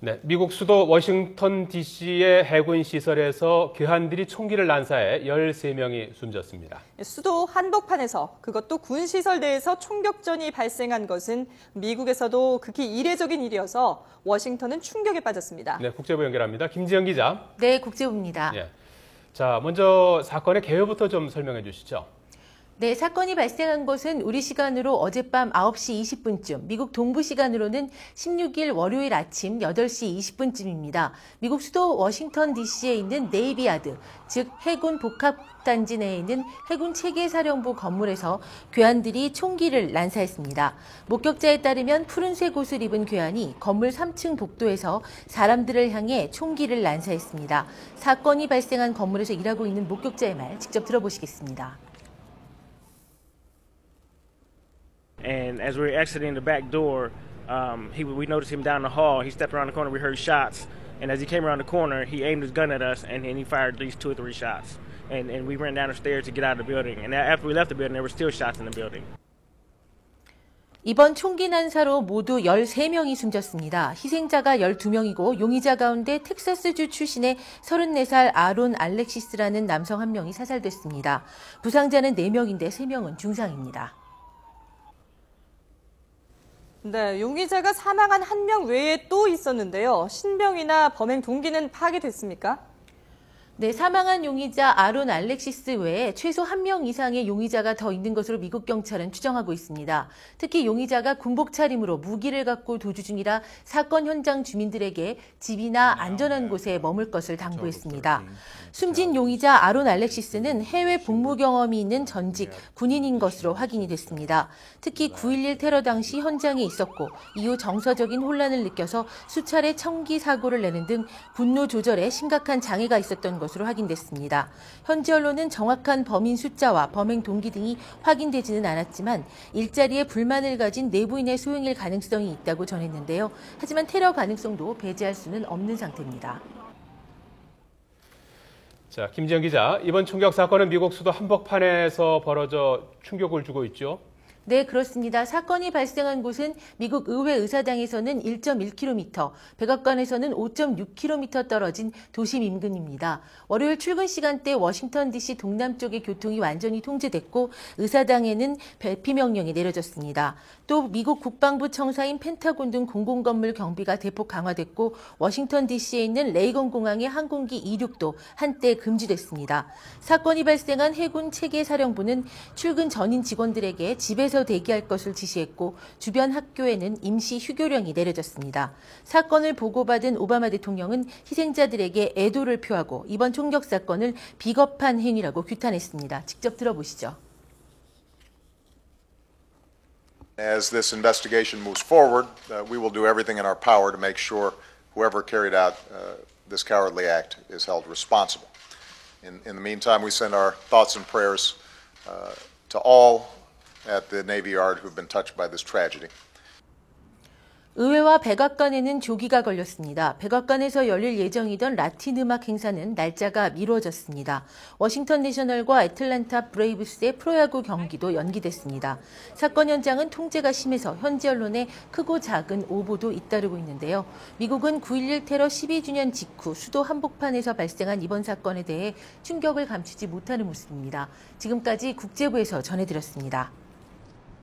네, 미국 수도 워싱턴 DC의 해군 시설에서 괴한들이 총기를 난사해 13명이 숨졌습니다. 수도 한복판에서, 그것도 군시설 내에서 총격전이 발생한 것은 미국에서도 극히 이례적인 일이어서 워싱턴은 충격에 빠졌습니다. 네, 국제부 연결합니다. 김지영 기자. 네, 국제부입니다. 네. 자, 먼저 사건의 개요부터 좀 설명해 주시죠. 네, 사건이 발생한 곳은 우리 시간으로 어젯밤 9시 20분쯤, 미국 동부 시간으로는 16일 월요일 아침 8시 20분쯤입니다. 미국 수도 워싱턴 DC에 있는 네이비야드, 즉 해군 복합단지 내에 있는 해군 체계사령부 건물에서 괴한들이 총기를 난사했습니다. 목격자에 따르면 푸른색 옷을 입은 괴한이 건물 3층 복도에서 사람들을 향해 총기를 난사했습니다. 사건이 발생한 건물에서 일하고 있는 목격자의 말 직접 들어보시겠습니다. And as we were exiting the back door, we noticed him down the hall. He stepped around the corner. We heard shots, and as he came around the corner, he aimed his gun at us, and he fired at least 2 or 3 shots. And we ran down the stairs to get out of the building. And after we left the building, there were still shots in the building. 이번 총기 난사로 모두 13명이 숨졌습니다. 희생자가 12명이고 용의자 가운데 텍사스주 출신의 34살 아론 알렉시스라는 남성 1명이 사살됐습니다. 부상자는 4명인데 3명은 중상입니다. 네, 용의자가 사망한 1명 외에 또 있었는데요. 신병이나 범행 동기는 파악됐습니까? 네, 사망한 용의자 아론 알렉시스 외에 최소 1명 이상의 용의자가 더 있는 것으로 미국 경찰은 추정하고 있습니다. 특히 용의자가 군복 차림으로 무기를 갖고 도주 중이라 사건 현장 주민들에게 집이나 안전한 곳에 머물 것을 당부했습니다. 숨진 용의자 아론 알렉시스는 해외 복무 경험이 있는 전직 군인인 것으로 확인이 됐습니다. 특히 9.11 테러 당시 현장에 있었고 이후 정서적인 혼란을 느껴서 수차례 총기 사고를 내는 등 분노 조절에 심각한 장애가 있었던 것으로 확인됐습니다. 현지 언론은 정확한 범인 숫자와 범행 동기 등이 확인되지는 않았지만 일자리에 불만을 가진 내부인의 소행일 가능성이 있다고 전했는데요. 하지만 테러 가능성도 배제할 수는 없는 상태입니다. 자, 김지영 기자, 이번 총격 사건은 미국 수도 한복판에서 벌어져 충격을 주고 있죠. 네, 그렇습니다. 사건이 발생한 곳은 미국 의회 의사당에서는 1.1km, 백악관에서는 5.6km 떨어진 도심 인근입니다. 월요일 출근 시간대 워싱턴 DC 동남쪽의 교통이 완전히 통제됐고 의사당에는 배피 명령이 내려졌습니다. 또 미국 국방부 청사인 펜타곤 등 공공건물 경비가 대폭 강화됐고 워싱턴 DC에 있는 레이건 공항의 항공기 이륙도 한때 금지됐습니다. 사건이 발생한 해군 체계사령부는 출근 전인 직원들에게 집에서 대기할 것을 지시했고 주변 학교에는 임시 휴교령이 내려졌습니다. 사건을 보고받은 오바마 대통령은 희생자들에게 애도를 표하고 이번 총격 사건을 비겁한 행위라고 규탄했습니다. 직접 들어보시죠. As this investigation moves forward, we will do everything in our power to make sure whoever carried out this cowardly act is held responsible. In the meantime, we send our thoughts and prayers to all at the Navy Yard who've been touched by this tragedy. 의회와 백악관에는 조기가 걸렸습니다. 백악관에서 열릴 예정이던 라틴 음악 행사는 날짜가 미뤄졌습니다. 워싱턴 내셔널과 애틀랜타 브레이브스의 프로야구 경기도 연기됐습니다. 사건 현장은 통제가 심해서 현지 언론에 크고 작은 오보도 잇따르고 있는데요. 미국은 9.11 테러 12주년 직후 수도 한복판에서 발생한 이번 사건에 대해 충격을 감추지 못하는 모습입니다. 지금까지 국제부에서 전해드렸습니다.